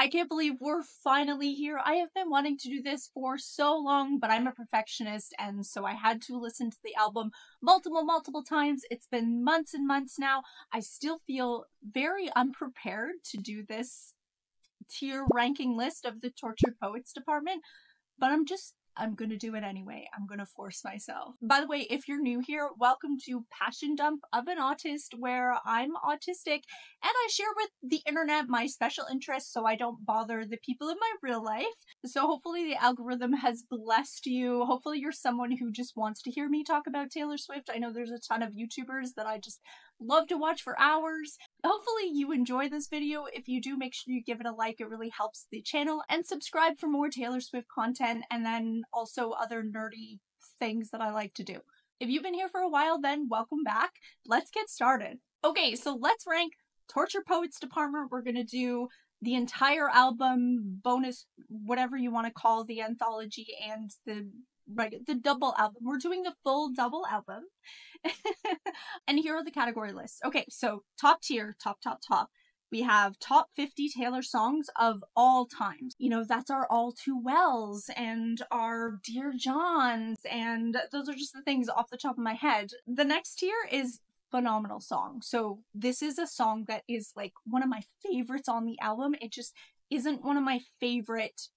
I can't believe we're finally here. I have been wanting to do this for so long, but I'm a perfectionist, and so I had to listen to the album multiple times. It's been months and months now. I still feel very unprepared to do this tier ranking list of the Tortured Poets department, but I'm gonna do it anyway. I'm gonna force myself. By the way, if you're new here, welcome to Passion Dump of an Autist, where I'm autistic and I share with the internet my special interests so I don't bother the people in my real life. So hopefully the algorithm has blessed you. Hopefully you're someone who just wants to hear me talk about Taylor Swift. I know there's a ton of YouTubers that I just love to watch for hours. Hopefully you enjoy this video. If you do, make sure you give it a like. It really helps the channel. And subscribe for more Taylor Swift content, and then also other nerdy things that I like to do. If you've been here for a while, then welcome back. Let's get started. Okay, so let's rank Tortured Poets department. We're gonna do the entire album, bonus, whatever you want to call the anthology, and the double album. We're doing the full double album. And here are the category lists. Okay, so top tier, top. We have top 50 Taylor songs of all times. You know, that's our All Too Wells and our Dear Johns, and those are just the things off the top of my head. The next tier is phenomenal song. So this is a song that is like one of my favorites on the album. It just isn't one of my favorite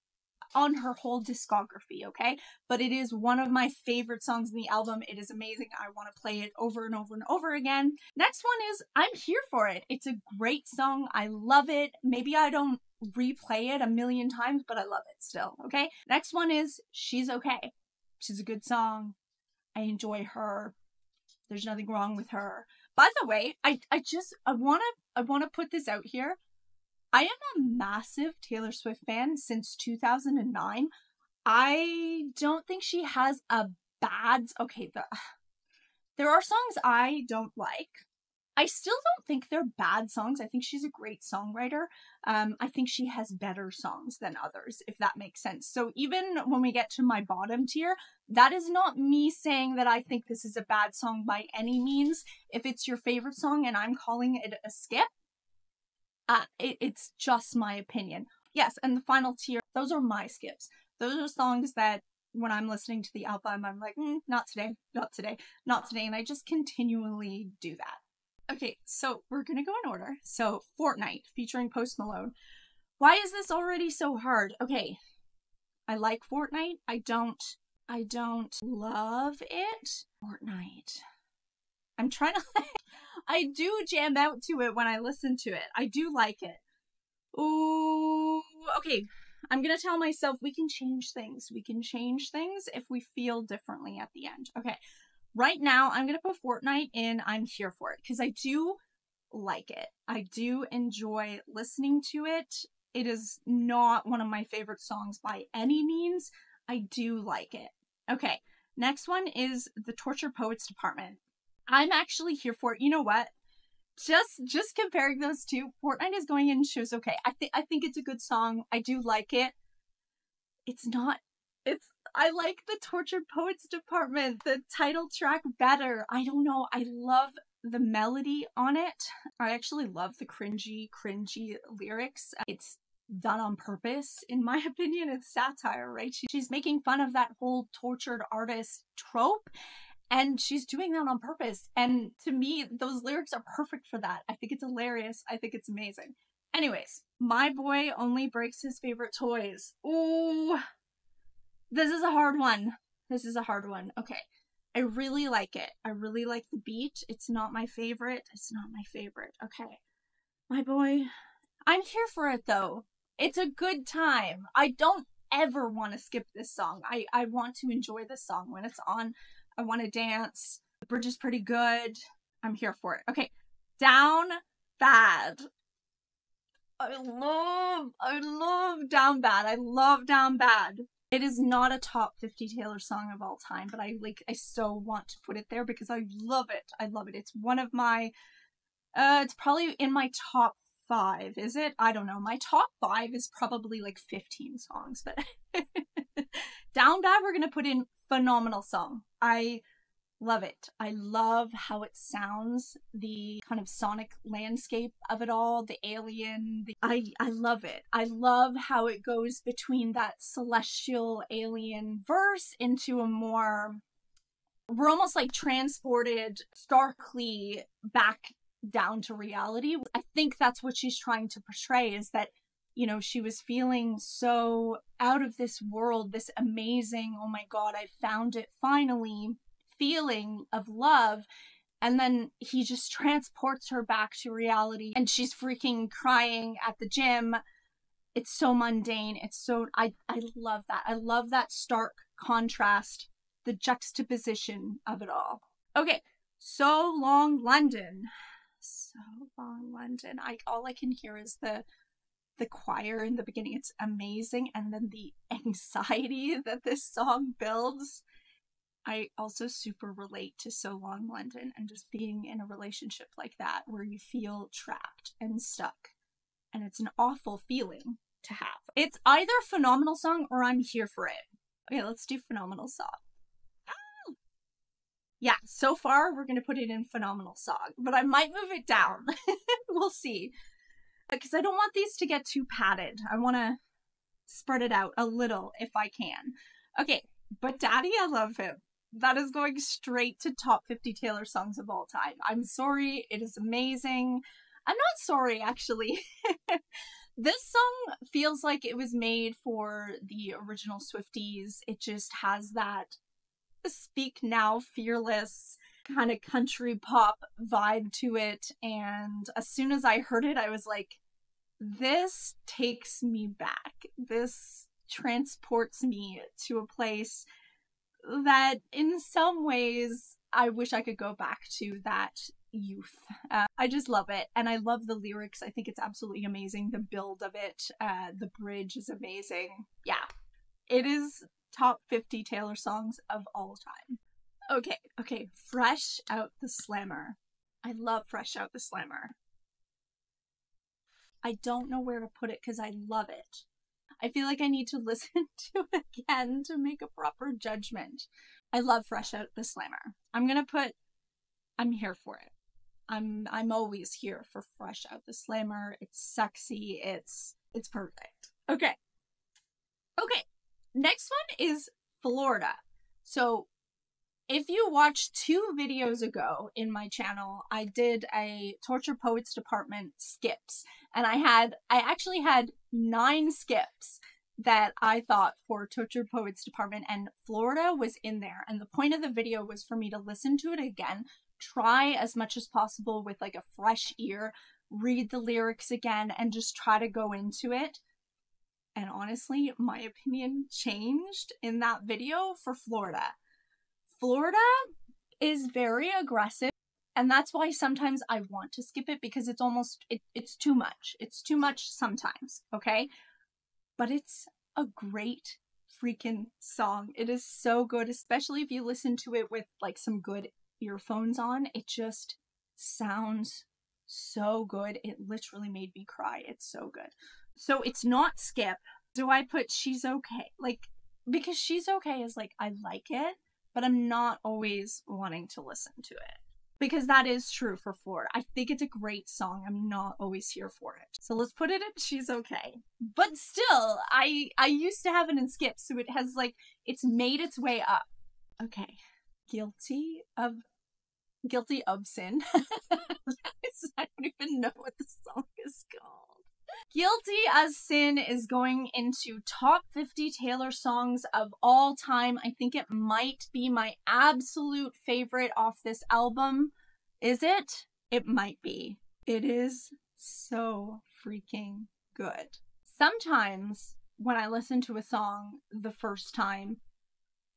on her whole discography, okay? But it is one of my favorite songs in the album. It is amazing. I want to play it over and over and over again. Next one is I'm Here For It. It's a great song. I love it. Maybe I don't replay it a million times, but I love it still, okay? Next one is She's Okay. She's a good song. I enjoy her. There's nothing wrong with her. By the way, I want to put this out here. I am a massive Taylor Swift fan since 2009. I don't think she has a bad... Okay, there are songs I don't like. I still don't think they're bad songs. I think she's a great songwriter. I think she has better songs than others, if that makes sense. So even when we get to my bottom tier, that is not me saying that I think this is a bad song by any means. If it's your favorite song and I'm calling it a skip, it's just my opinion. Yes, and the final tier, those are my skips. Those are songs that when I'm listening to the album, I'm like, not today, and I just continually do that. Okay, so we're gonna go in order. So, Fortnight, featuring Post Malone. Why is this already so hard? Okay, I like Fortnight. I don't love it. Fortnight. I'm trying to I do jam out to it when I listen to it. I do like it. Ooh, okay. I'm gonna tell myself we can change things. We can change things if we feel differently at the end. Okay. Right now, I'm gonna put Fortnight in I'm Here For It, because I do like it. I do enjoy listening to it. It is not one of my favorite songs by any means. I do like it. Okay. Next one is the Tortured Poets department. I'm actually here for it. You know what? Just comparing those two, Fortnite is going in She's Okay. I think it's a good song. I do like it. I like the Tortured Poets department, the title track better. I don't know. I love the melody on it. I actually love the cringy lyrics. It's done on purpose, in my opinion. It's satire, right? She's making fun of that whole tortured artist trope. And she's doing that on purpose. And to me, those lyrics are perfect for that. I think it's hilarious. I think it's amazing. Anyways, My Boy Only Breaks His Favorite Toys. Ooh, this is a hard one. Okay. I really like it. I really like the beat. It's not my favorite. Okay. My Boy. I'm Here For It, though. It's a good time. I don't ever want to skip this song. I want to enjoy this song when it's on. I want to dance. The bridge is pretty good. I'm here for it. Okay. Down Bad. I love Down Bad. I love Down Bad. It is not a top 50 Taylor song of all time, but I so want to put it there because I love it. It's one of my, it's probably in my top 5, is it? I don't know. My top 5 is probably like 15 songs, but Down Bad we're gonna put in phenomenal song. I Love it. I love how it sounds, the kind of sonic landscape of it all, the alien. I love it. I love how it goes between that celestial alien verse into a more, we're almost like transported starkly back down to reality. I think that's what she's trying to portray, is that, you know, she was feeling so out of this world, this amazing, oh my God, I found it finally, feeling of love. And then he just transports her back to reality and she's freaking crying at the gym. It's so mundane. It's so, I love that. I love that stark contrast, the juxtaposition of it all. Okay, So Long London. So Long London. All I can hear is the choir in the beginning. It's amazing. And then the anxiety that this song builds. I also super relate to So Long London and just being in a relationship like that where you feel trapped and stuck. And it's an awful feeling to have. It's either phenomenal song or I'm here for it. Okay, let's do phenomenal song. Yeah, so far we're going to put it in phenomenal song, but I might move it down. We'll see. Because I don't want these to get too padded. I want to spread it out a little if I can. Okay, But Daddy, I Love Him. That is going straight to top 50 Taylor songs of all time. I'm sorry, it is amazing. I'm not sorry, actually. This song feels like it was made for the original Swifties. It just has that speak now, fearless kind of country pop vibe to it. And as soon as I heard it, I was like, this takes me back. This transports me to a place that in some ways I wish I could go back to that youth. I just love it. And I love the lyrics. I think it's absolutely amazing. The build of it, the bridge is amazing. Yeah, it is top 50 Taylor songs of all time. Okay, Fresh Out the Slammer. I love Fresh Out the Slammer. I don't know where to put it because I love it. I feel like I need to listen to it again to make a proper judgment. I love Fresh Out the Slammer. I'm here for it. I'm always here for Fresh Out the Slammer. It's sexy. It's perfect. Okay. Next one is Florida. So if you watched 2 videos ago in my channel, I did a Torture Poets Department skips, and I actually had 9 skips that I thought for Torture Poets Department, and Florida was in there. And the point of the video was for me to listen to it again, try as much as possible with like a fresh ear, read the lyrics again, and just try to go into it. And honestly, my opinion changed in that video for Florida. Florida is very aggressive, and that's why sometimes I want to skip it, because it's almost, it's too much. It's too much sometimes, okay? But it's a great freaking song. It is so good, especially if you listen to it with like some good earphones on. It just sounds so good. It literally made me cry. It's so good. So it's not skip. Do I put She's Okay? Like, because She's Okay is like, I like it, but I'm not always wanting to listen to it. Because that is true for Florida. I think it's a great song. I'm not always here for it. So let's put it in She's Okay. But still, I used to have it in skip, so it has like, it's made its way up. Okay. Guilty of Sin. I don't even know what the song is called. Guilty as Sin is going into top 50 Taylor songs of all time. I think it might be my absolute favorite off this album. Is it? It might be. It is so freaking good. Sometimes when I listen to a song the first time,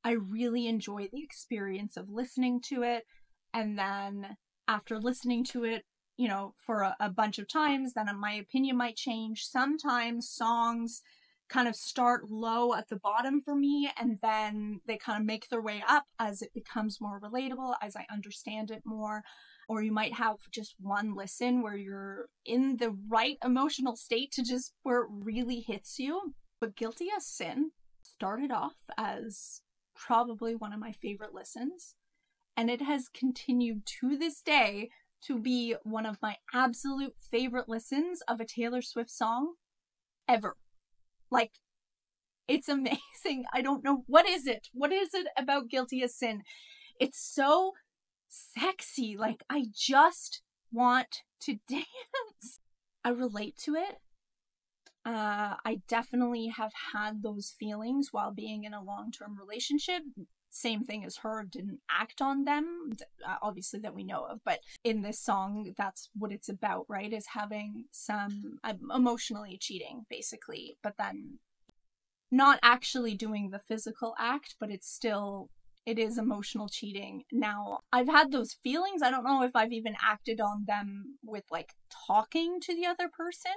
I really enjoy the experience of listening to it. And then after listening to it, you know, for a bunch of times, then my opinion might change. Sometimes songs kind of start low at the bottom for me, and then they kind of make their way up as it becomes more relatable, as I understand it more. Or you might have just one listen where you're in the right emotional state to just where it really hits you. But Guilty as Sin started off as probably one of my favorite listens. and it has continued to this day to be one of my absolute favorite listens of a Taylor Swift song ever. Like, it's amazing. I don't know. What is it? What is it about Guilty as Sin? It's so sexy. Like, I just want to dance. I relate to it. I definitely have had those feelings while being in a long-term relationship. Same thing as her, didn't act on them, obviously, that we know of, but in this song, that's what it's about, right? Is having some emotionally cheating, basically, but then not actually doing the physical act, but it is emotional cheating. Now, I've had those feelings. I don't know if I've even acted on them with, like, talking to the other person.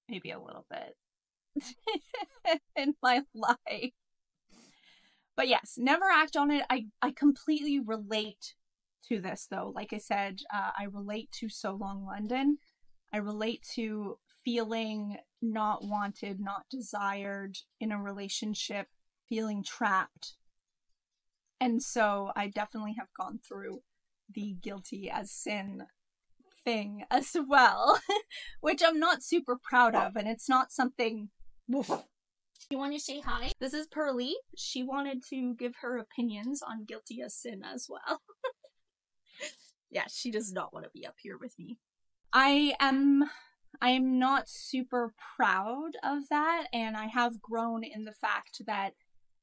Maybe a little bit in my life. But yes, never act on it. I completely relate to this, though. Like I said, I relate to So Long London. I relate to feeling not wanted, not desired in a relationship, feeling trapped. And so I definitely have gone through the Guilty as Sin thing as well, which I'm not super proud of, and it's not something... You want to say hi? This is Pearly. She wanted to give her opinions on Guilty as Sin as well. Yeah, she does not want to be up here with me. I am not super proud of that, and I have grown in the fact that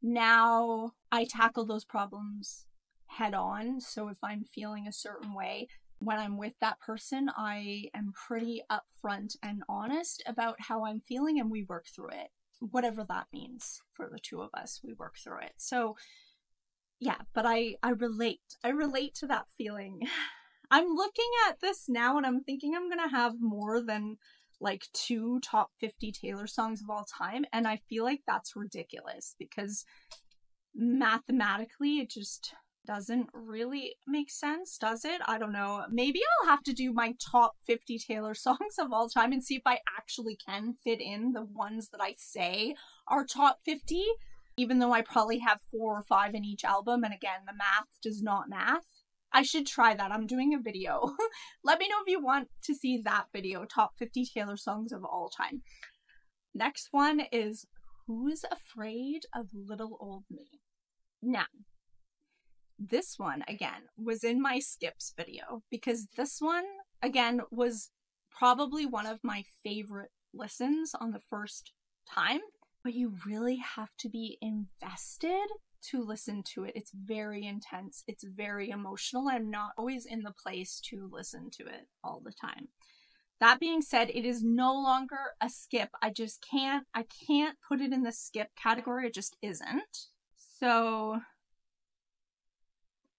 now I tackle those problems head on. So if I'm feeling a certain way, when I'm with that person, I am pretty upfront and honest about how I'm feeling, and we work through it. Whatever that means for the two of us, we work through it. So yeah, but I relate to that feeling. I'm looking at this now and I'm thinking I'm gonna have more than like 2 top 50 Taylor songs of all time, and I feel like that's ridiculous because mathematically it just doesn't really make sense, does it? I don't know. Maybe I'll have to do my top 50 Taylor songs of all time and see if I actually can fit in the ones that I say are top 50, even though I probably have 4 or 5 in each album, and again, the math does not math. I should try that. I'm doing a video. Let me know if you want to see that video, top 50 Taylor songs of all time. Next one is Who's Afraid of Little Old Me? Now, this one, again, was in my skips video because this one, again, was probably one of my favorite listens on the first time, but you really have to be invested to listen to it. It's very intense. It's very emotional. I'm not always in the place to listen to it all the time. That being said, it is no longer a skip. I can't put it in the skip category. It just isn't. So...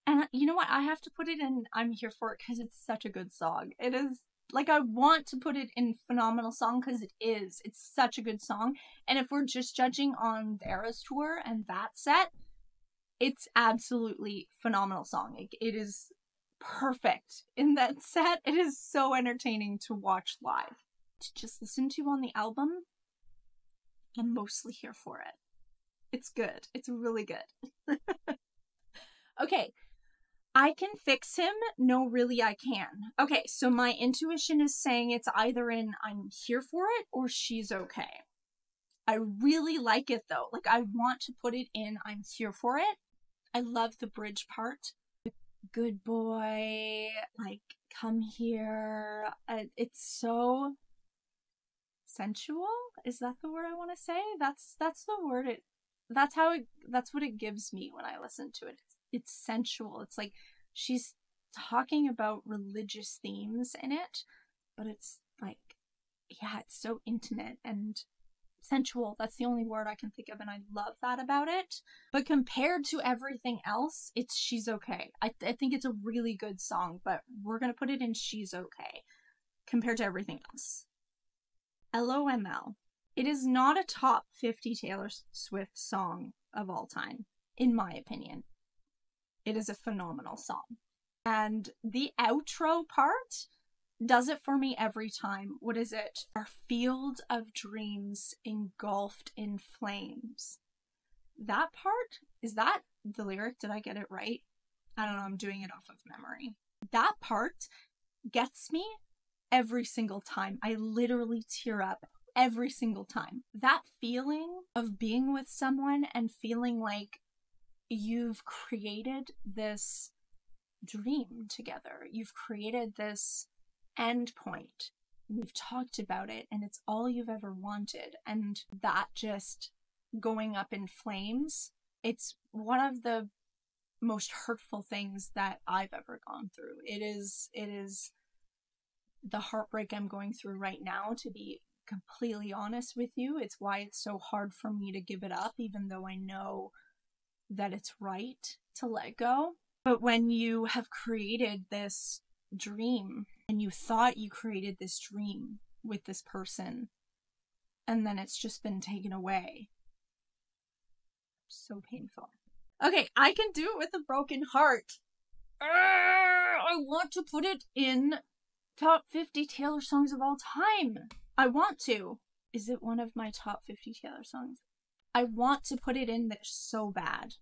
And you know what? I have to put it in I'm Here For It because it's such a good song. It is, like, I want to put it in Phenomenal Song because it is. It's such a good song. And if we're just judging on the Eras Tour and that set, it's absolutely Phenomenal Song. It is perfect in that set. It is so entertaining to watch live. To just listen to on the album, I'm mostly here for it. It's good. It's really good. Okay. I Can Fix Him. No, really, I can. Okay, so my intuition is saying it's either in I'm Here For It or She's Okay. I really like it, though. Like, I want to put it in I'm Here For It. I love the bridge part. Good boy, like, come here. It's so sensual. Is that the word I want to say? That's the word. That's what it gives me when I listen to it. It's sensual. It's like she's talking about religious themes in it, but it's like, yeah, it's so intimate and sensual. That's the only word I can think of, and I love that about it. But compared to everything else, it's She's Okay. I think it's a really good song, but we're gonna put it in She's Okay compared to everything else. LOML. It is not a top 50 Taylor Swift song of all time, in my opinion. It is a phenomenal song. And the outro part does it for me every time. What is it? Our field of dreams engulfed in flames. That part? Is that the lyric? Did I get it right? I don't know, I'm doing it off of memory. That part gets me every single time. I literally tear up every single time. That feeling of being with someone and feeling like you've created this dream together. You've created this end point. We've talked about it and it's all you've ever wanted. And that just going up in flames, it's one of the most hurtful things that I've ever gone through. It is the heartbreak I'm going through right now, to be completely honest with you. It's why it's so hard for me to give it up, even though I know that it's right to let go. But when you have created this dream and you thought you created this dream with this person and then it's just been taken away, so painful. Okay, I can do it with a broken heart. I want to put it in top 50 Taylor songs of all time. I want to. Is it one of my top 50 Taylor songs? I want to put it in there so bad.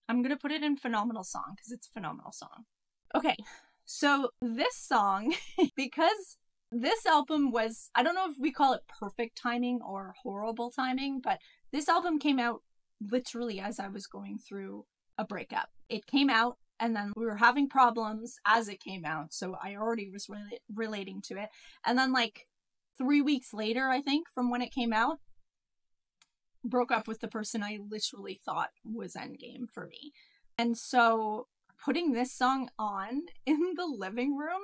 I'm gonna put it in phenomenal song because it's a phenomenal song. Okay, so this song, because this album was, I don't know if we call it perfect timing or horrible timing, but this album came out literally as I was going through a breakup. It came out and then we were having problems as it came out, so I already was relating to it. And then like 3 weeks later, I think, from when it came out, broke up with the person I literally thought was endgame for me. And so putting this song on in the living room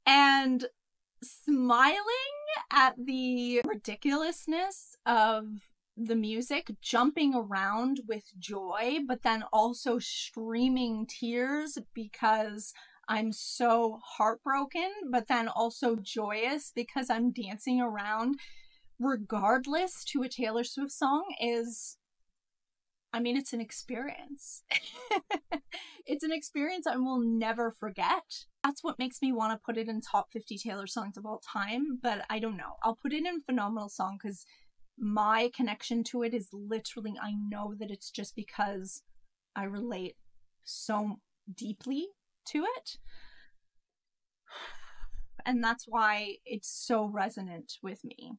and smiling at the ridiculousness of the music, jumping around with joy, but then also streaming tears because I'm so heartbroken, but then also joyous because I'm dancing around regardless to a Taylor Swift song is, I mean, it's an experience. It's an experience I will never forget. That's what makes me want to put it in top 50 Taylor songs of all time, but I don't know. I'll put it in phenomenal song because my connection to it is literally, I know that it's just because I relate so deeply to it. And that's why it's so resonant with me.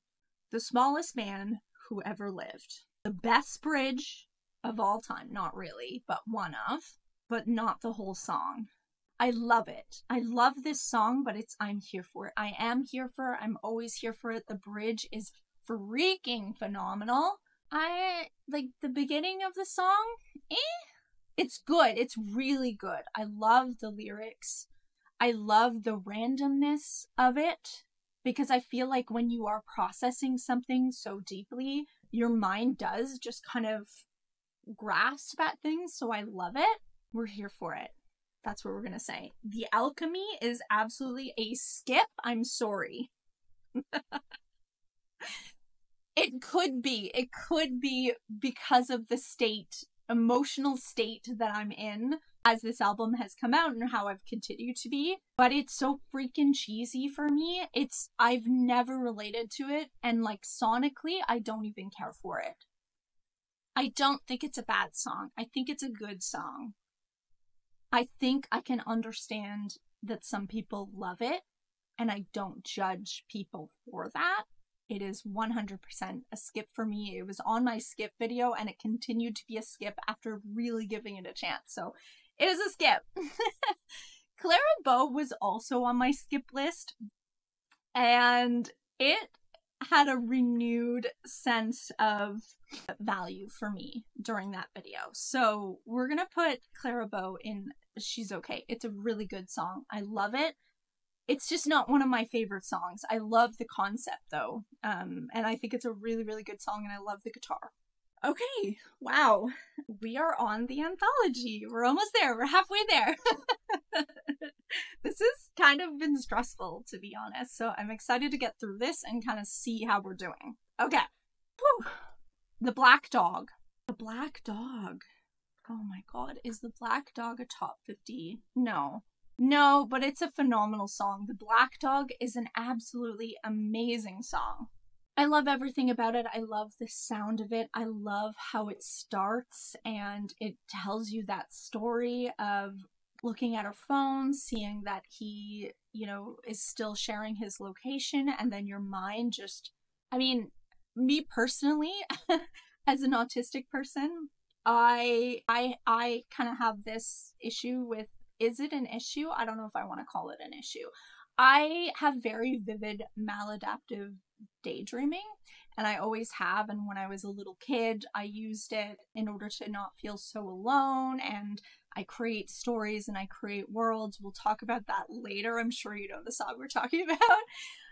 The smallest man who ever lived. The best bridge of all time. Not really, but one of. But not the whole song. I love it. I love this song, but I'm here for it. I am here for it. I'm always here for it. The bridge is freaking phenomenal. I like the beginning of the song. It's good. It's really good. I love the lyrics. I love the randomness of it. Because I feel like when you are processing something so deeply, your mind does just kind of grasp at things. So I love it. We're here for it. That's what we're going to say. The Alchemy is absolutely a skip. I'm sorry. It could be. It could be because of the emotional state that I'm in as this album has come out and how I've continued to be. But it's so freaking cheesy for me. I've never related to it. And like sonically, I don't even care for it. I don't think it's a bad song. I think it's a good song. I think I can understand that some people love it. And I don't judge people for that. It is 100% a skip for me. It was on my skip video and it continued to be a skip after really giving it a chance. So it is a skip. Clara Bow was also on my skip list and it had a renewed sense of value for me during that video. So we're going to put Clara Bow in She's Okay. It's a really good song. I love it. It's just not one of my favorite songs. I love the concept though. And I think it's a really, really good song and I love the guitar. Okay, wow. We are on the anthology. We're almost there. We're halfway there. This has kind of been stressful, to be honest. So I'm excited to get through this and kind of see how we're doing. Okay. Whew. The Black Dog. The Black Dog. Oh my god. Is The Black Dog a top 50? No. No, but it's a phenomenal song. The Black Dog is an absolutely amazing song. I love everything about it. I love the sound of it. I love how it starts and it tells you that story of looking at her phone, seeing that he, you know, is still sharing his location, and then your mind just, I mean, me personally, as an autistic person, I kind of have this issue with, is it an issue? I don't know if I want to call it an issue. I have very vivid maladaptive daydreaming, and I always have. And when I was a little kid, I used it in order to not feel so alone. And I create stories and I create worlds. We'll talk about that later. I'm sure you know the song we're talking about.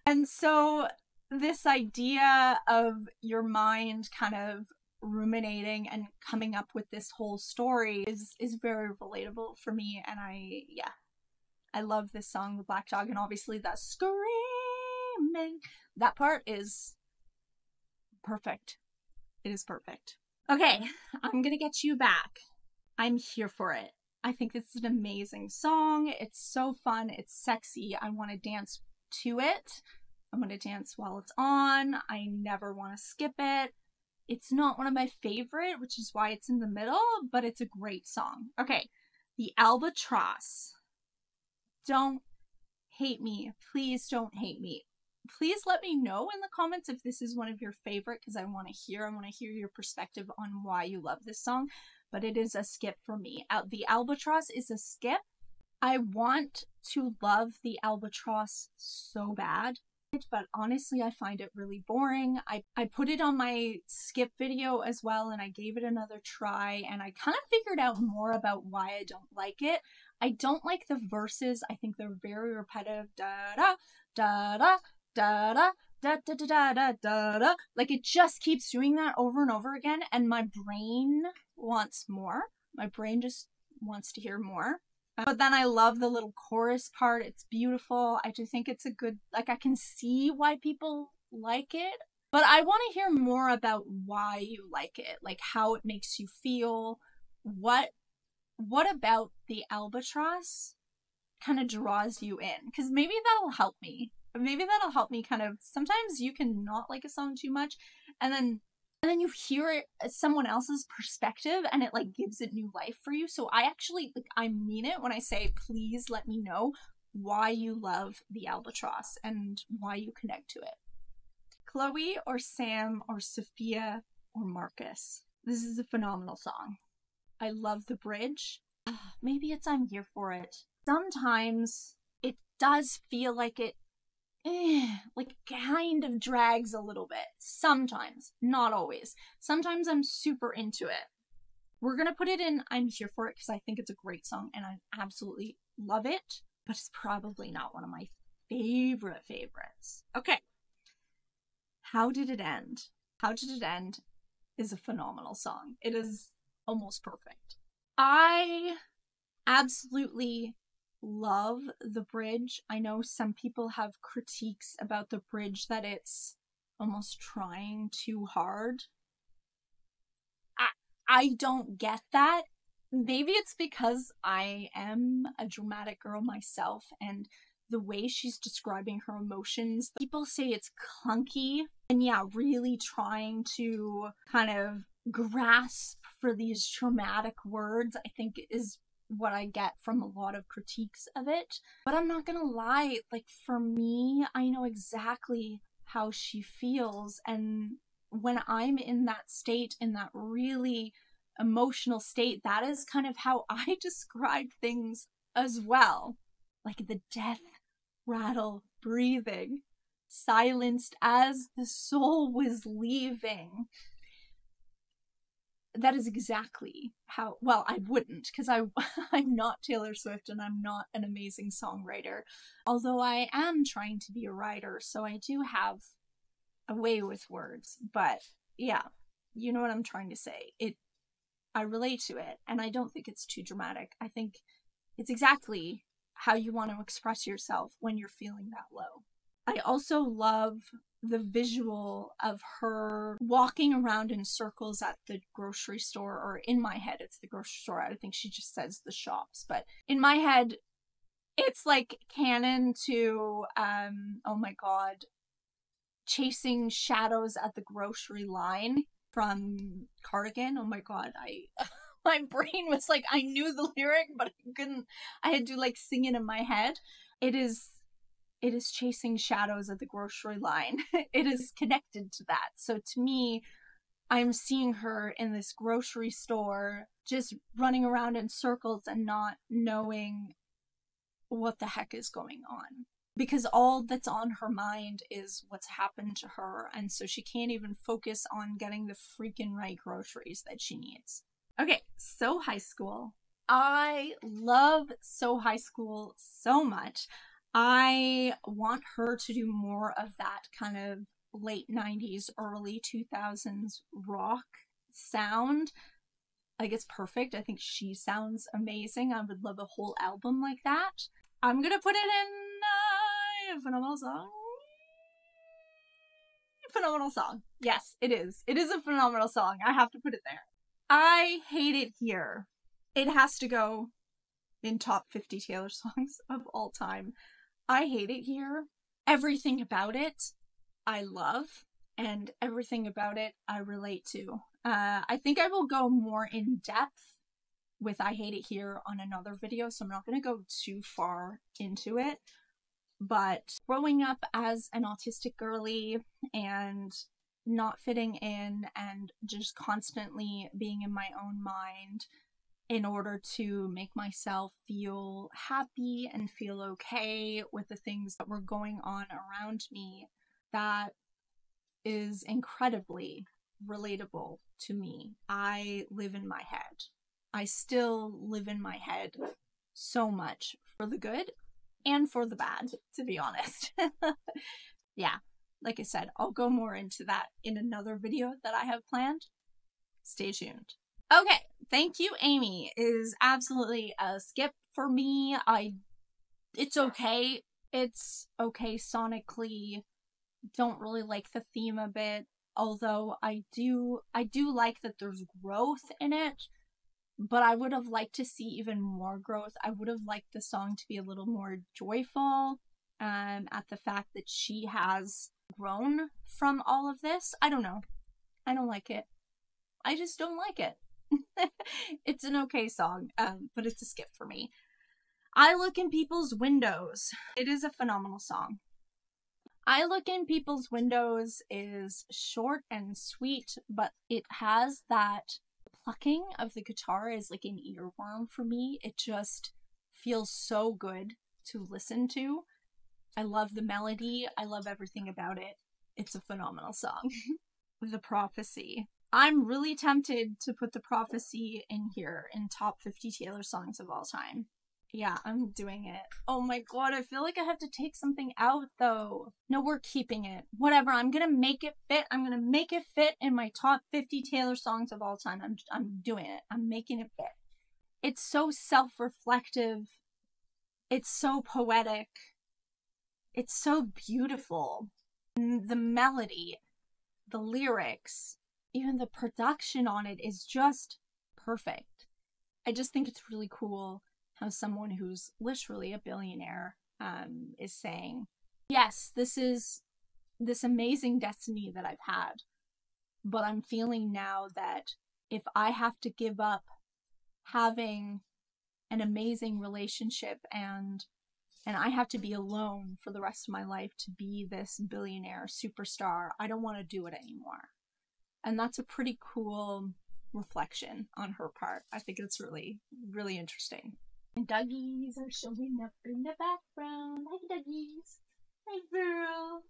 And so, this idea of your mind kind of ruminating and coming up with this whole story is very relatable for me. And I love this song, The Black Dog, and obviously that screaming, that part is perfect. It is perfect. Okay, I'm gonna get you back. I'm here for it. I think this is an amazing song. It's so fun. It's sexy. I want to dance to it. I want to dance while it's on. I never want to skip it. It's not one of my favorite, which is why it's in the middle, but it's a great song. Okay, the Albatross. Don't hate me. Please don't hate me. Please let me know in the comments if this is one of your favorite, because I want to hear your perspective on why you love this song. But it is a skip for me. The Albatross is a skip. I want to love the Albatross so bad, but honestly I find it really boring. I put it on my skip video as well, and I gave it another try, and I kind of figured out more about why I don't like it. I don't like the verses. I think they're very repetitive. Da da da da da da da da da da da da. Like, it just keeps doing that over and over again, and my brain wants more. My brain just wants to hear more. But then I love the little chorus part. It's beautiful. I do think it's a good, like, I can see why people like it. But I want to hear more about why you like it, like how it makes you feel. What about the Albatross kind of draws you in? Because maybe that'll help me. Maybe that'll help me kind of, sometimes you can not like a song too much, and then you hear it as someone else's perspective, and it like gives it new life for you. So I actually, like, I mean it when I say, please let me know why you love the Albatross and why you connect to it. Chloe or Sam or Sophia or Marcus. This is a phenomenal song. I love the bridge. Maybe it's I'm here for it. Sometimes it does feel like it like kind of drags a little bit. Sometimes, not always. Sometimes I'm super into it. We're gonna put it in I'm here for it because I think it's a great song and I absolutely love it, but it's probably not one of my favorites. Okay. How Did It End? How Did It End is a phenomenal song. It is almost perfect. I absolutely love the bridge. I know some people have critiques about the bridge, that it's almost trying too hard. I don't get that. Maybe it's because I am a dramatic girl myself, and the way she's describing her emotions, people say it's clunky, and yeah, really trying to kind of grasp for these traumatic words, I think, is what I get from a lot of critiques of it. But I'm not gonna lie, like, for me, I know exactly how she feels, and when I'm in that state, in that really emotional state, that is kind of how I describe things as well. Like the death rattle breathing, silenced as the soul was leaving. That is exactly how, well, I wouldn't, because I'm not Taylor Swift and I'm not an amazing songwriter, although I am trying to be a writer, so I do have a way with words. But yeah, you know what I'm trying to say. I relate to it, and I don't think it's too dramatic. I think it's exactly how you want to express yourself when you're feeling that low. I also love the visual of her walking around in circles at the grocery store, or in my head it's the grocery store. I think she just says the shops, but in my head it's like canon to oh my god, chasing shadows at the grocery line from Cardigan. Oh my god, my brain was like, I knew the lyric, but I couldn't, I had to like sing it in my head. It is chasing shadows at the grocery line. It is connected to that. So to me, I'm seeing her in this grocery store just running around in circles and not knowing what the heck is going on. Because all that's on her mind is what's happened to her, and so she can't even focus on getting the freaking right groceries that she needs. Okay, So High School. I love So High School so much. I want her to do more of that kind of late 90s, early 2000s rock sound. Like, it's perfect. I think she sounds amazing. I would love a whole album like that. I'm gonna put it in a phenomenal song. Phenomenal song. Yes, it is. It is a phenomenal song. I have to put it there. I Hate It Here. It has to go in top 50 Taylor songs of all time. I Hate It Here. Everything about it I love, and everything about it I relate to. I think I will go more in depth with I Hate It Here on another video, so I'm not going to go too far into it. But growing up as an autistic girly and not fitting in and just constantly being in my own mind in order to make myself feel happy and feel okay with the things that were going on around me, that is incredibly relatable to me. I live in my head. I still live in my head so much, for the good and for the bad, to be honest. Yeah, like I said, I'll go more into that in another video that I have planned. Stay tuned. Okay, Thank You, aIMee is absolutely a skip for me. It's okay. It's okay sonically. Don't really like the theme a bit, although I do like that there's growth in it, but I would have liked to see even more growth. I would have liked the song to be a little more joyful at the fact that she has grown from all of this. I don't know. I don't like it. I just don't like it. It's an okay song, but it's a skip for me. I Look in People's Windows. It is a phenomenal song. I Look in People's Windows is short and sweet, but it has that plucking of the guitar is like an earworm for me. It just feels so good to listen to. I love the melody. I love everything about it. It's a phenomenal song. The Propecy. I'm really tempted to put The Propecy in here in top 50 Taylor songs of all time. Yeah, I'm doing it. Oh my god, I feel like I have to take something out though. No, we're keeping it. Whatever, I'm gonna make it fit. I'm gonna make it fit in my top 50 Taylor songs of all time. I'm doing it. I'm making it fit. It's so self-reflective. It's so poetic. It's so beautiful. The melody, the lyrics, even the production on it is just perfect. I just think it's really cool how someone who's literally a billionaire is saying, yes, this is this amazing destiny that I've had, but I'm feeling now that if I have to give up having an amazing relationship and I have to be alone for the rest of my life to be this billionaire superstar, I don't want to do it anymore. And that's a pretty cool reflection on her part. I think it's really, really interesting. Doggies are showing up in the background. Hi, doggies. Hi, girl.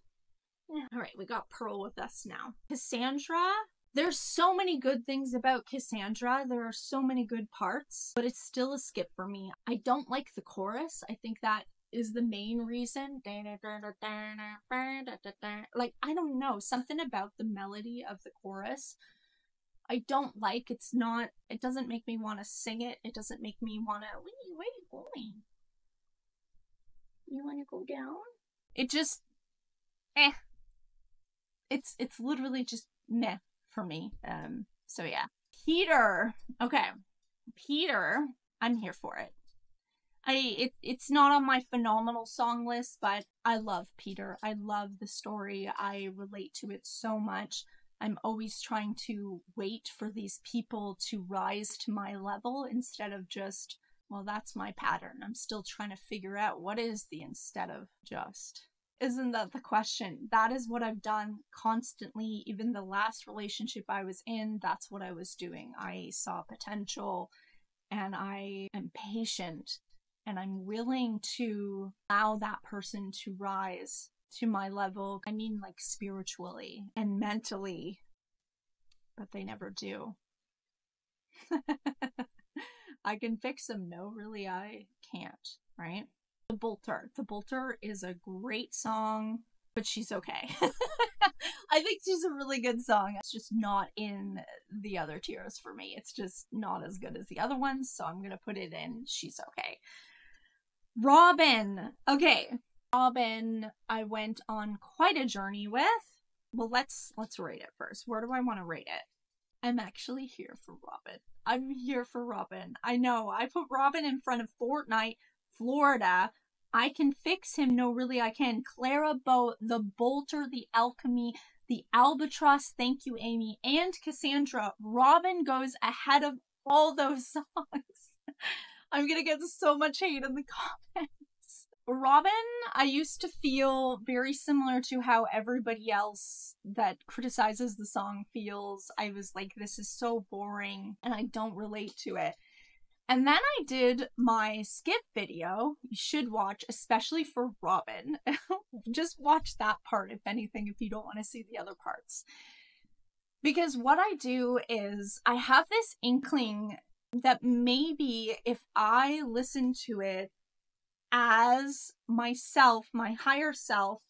All right, we got Pearl with us now. Cassandra. There's so many good things about Cassandra. There are so many good parts, but it's still a skip for me. I don't like the chorus. I think that is the main reason. Like, I don't know. Something about the melody of the chorus I don't like. It doesn't make me want to sing it. It doesn't make me want to, where are you going? You want to go down? It just, It's literally just meh for me. So yeah. Peter. Okay. Peter, I'm here for it. It's not on my phenomenal song list, but I love Peter. I love the story. I relate to it so much. I'm always trying to wait for these people to rise to my level instead of just, well, that's my pattern. I'm still trying to figure out what is the instead of just. Isn't that the question? That is what I've done constantly. Even the last relationship I was in, that's what I was doing. I saw potential and I am patient and I'm willing to allow that person to rise to my level. I mean, like spiritually and mentally, but they never do. I can fix them. No, really, I can't, right? The Bolter. The Bolter is a great song, but she's okay. I think she's a really good song. It's just not in the other tiers for me. It's just not as good as the other ones, so I'm gonna put it in She's Okay. Robin. Okay. Robin, I went on quite a journey with. Well, let's rate it first. Where do I want to rate it? I'm actually here for Robin. I'm here for Robin. I know. I put Robin in front of Fortnight, Florida. I can fix him. No, really, I can. Clara Bow, the Bolter, the Alchemy, the Albatross, thank you, aIMee, and Cassandra. Robin goes ahead of all those songs. I'm gonna get so much hate in the comments. Robin, I used to feel very similar to how everybody else that criticizes the song feels. I was like, this is so boring and I don't relate to it. And then I did my skip video. You should watch, especially for Robin. Just watch that part, if anything, if you don't want to see the other parts. Because what I do is I have this inkling that maybe if I listen to it as myself, my higher self,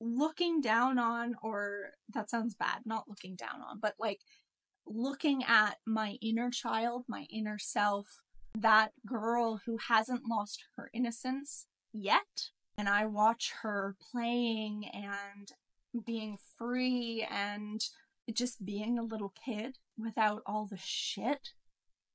looking down on, or that sounds bad, not looking down on, but like looking at my inner child, my inner self, that girl who hasn't lost her innocence yet, and I watch her playing and being free and just being a little kid without all the shit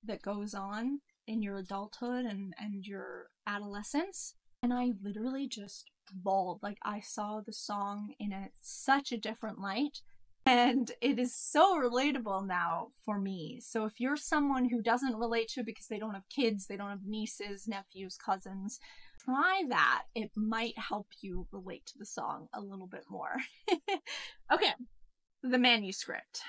that goes on in your adulthood and your adolescence. And I literally just bawled. Like, I saw the song in such a different light, and it is so relatable now for me. So if you're someone who doesn't relate to it because they don't have kids, they don't have nieces, nephews, cousins, try that. It might help you relate to the song a little bit more. Okay, the Manuscript.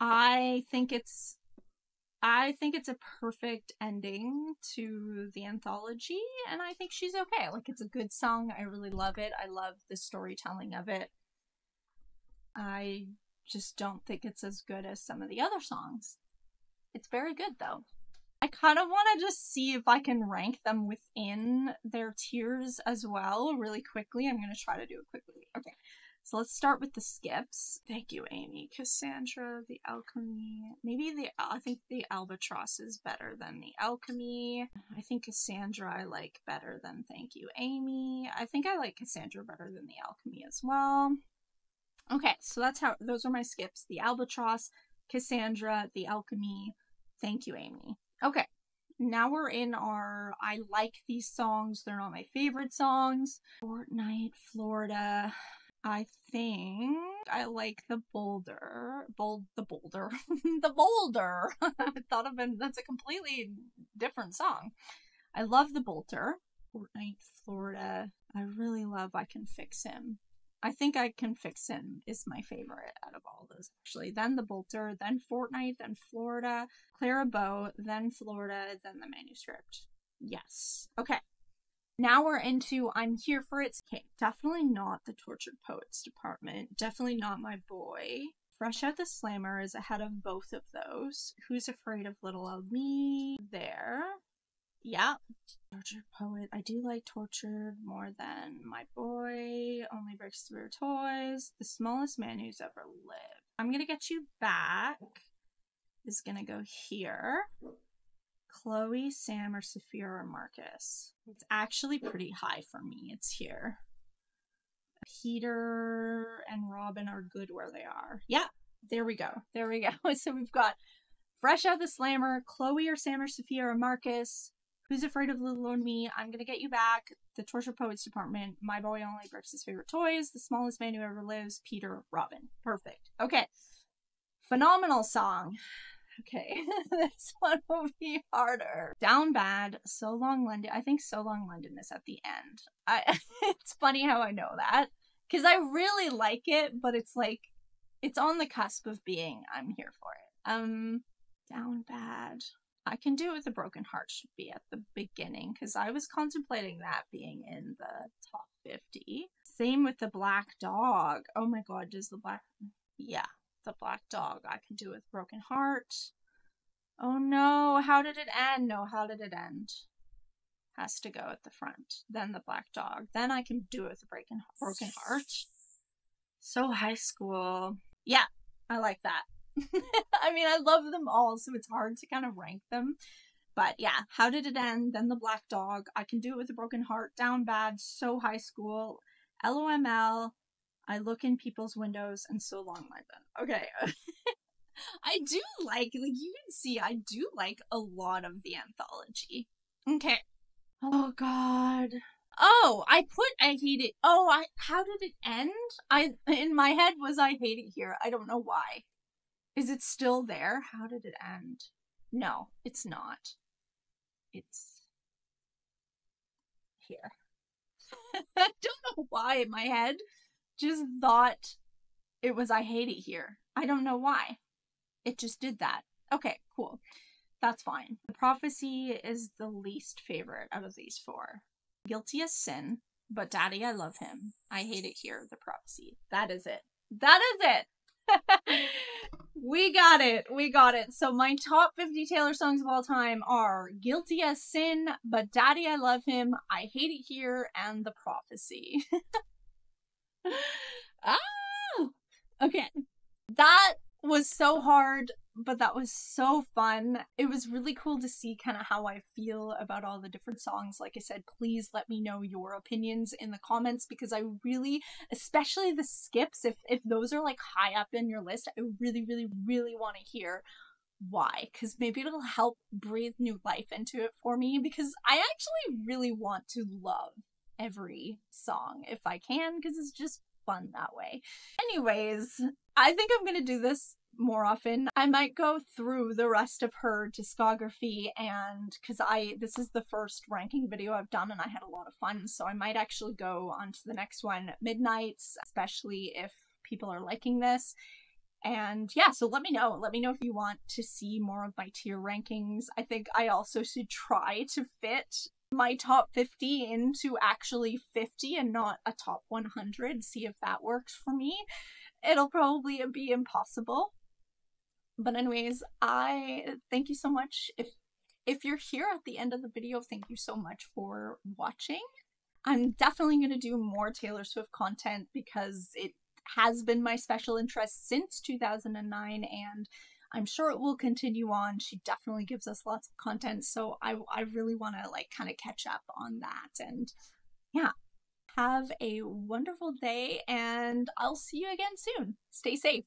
I think it's a perfect ending to the anthology, and I think she's okay. Like, it's a good song. I really love it. I love the storytelling of it. I just don't think it's as good as some of the other songs. It's very good, though. I kind of want to just see if I can rank them within their tiers as well really quickly. I'm going to try to do it quickly. Okay. So let's start with the skips. Thank you, aIMee. Cassandra, the Alchemy. I think the Albatross is better than the Alchemy. I think Cassandra I like better than thank you, aIMee. I think I like Cassandra better than the Alchemy as well. Okay, so those are my skips. The Albatross, Cassandra, the Alchemy, thank you, aIMee. Okay, now we're in our I like these songs. They're not my favorite songs. Fortnight, Florida. I think I like the Boulder. The Boulder. The Boulder! I thought of it, that's a completely different song. I love the Bolter. Fortnight, Florida. I really love I Can Fix Him. I think I Can Fix Him is my favorite out of all those, actually. Then the Bolter, then Fortnight, then Florida, Clara Bow, then Florida, then the Manuscript. Yes. Okay. Now we're into I'm Here For It. Okay, definitely not the Tortured Poets department. Definitely not my boy. Fresh Out the Slammer is ahead of both of those. Who's Afraid of Little Old Me? There. Yeah. Tortured Poet. I do like Tortured more than my boy. Only Breaks Through Her Toys. The Smallest Man Who's Ever Lived. I'm Gonna Get You Back is gonna go here. Chloe, Sam, or Sophia, or Marcus. It's actually pretty high for me. It's here. Peter and Robin are good where they are. Yeah, there we go. So we've got Fresh Out the Slammer, Chloe or Sam or Sophia or Marcus, Who's Afraid of Little Old Me, I'm Gonna Get You Back, The Torture Poets Department, My Boy Only Breaks His Favorite Toys, The Smallest Man Who Ever Lives, Peter, Robin. Perfect. Okay. Phenomenal song. Okay, this one will be harder. Down Bad, So Long London. I think So Long London is at the end. It's funny how I know that, because I really like it, but it's like, it's on the cusp of being, I'm here for it. Down Bad. I Can Do It With a Broken Heart should be at the beginning, because I was contemplating that being in the top 50. Same with The Black Dog. Oh my god, does the black... Yeah, The Black Dog. I Can Do It With a Broken Heart. Oh no, how did it end? No, how did it end? Has to go at the front. Then The Black Dog. Then I Can Do It With a Broken Heart. So high school. Yeah, I like that. I mean, I love them all, so it's hard to kind of rank them. But yeah, How Did It End? Then The Black Dog. I Can Do It With a Broken Heart. Down Bad. So High School. LOML. I Look in People's Windows. And So Long London. Okay. I do like you can see, I do like a lot of the anthology. Okay. Oh god. Oh, I Hate It. Oh, how did it end? In my head was I Hate It Here. I don't know why. Is it still there? How did it end? No, it's not. It's here. I don't know why in my head just thought it was I Hate It Here. I don't know why. It just did that. Okay, cool. That's fine. The Propecy is the least favorite out of these four. Guilty as Sin, but Daddy, I Love Him. I Hate It Here, The Propecy. That is it. That is it! We got it. We got it. So my top 50 Taylor songs of all time are Guilty as Sin, but Daddy, I Love Him, I Hate It Here, and The Propecy. Ah! Okay. That was so hard, but that was so fun. It was really cool to see kind of how I feel about all the different songs. Like I said, please let me know your opinions in the comments, because I really, especially the skips, if those are like high up in your list, I really, really, really want to hear why, because maybe it'll help breathe new life into it for me, because I actually really want to love every song if I can, because it's just fun that way. Anyways, I think I'm gonna do this more often. I might go through the rest of her discography, and because this is the first ranking video I've done and I had a lot of fun, so I might actually go on to the next one, Midnights, especially if people are liking this. And yeah, so let me know if you want to see more of my tier rankings. I think I also should try to fit my top 50 into actually 50 and not a top 100, see if that works for me. It'll probably be impossible. But anyways, I thank you so much. If you're here at the end of the video, thank you so much for watching. I'm definitely going to do more Taylor Swift content because it has been my special interest since 2009, and I'm sure it will continue on. She definitely gives us lots of content, so I really want to like kind of catch up on that. And yeah, have a wonderful day, and I'll see you again soon. Stay safe.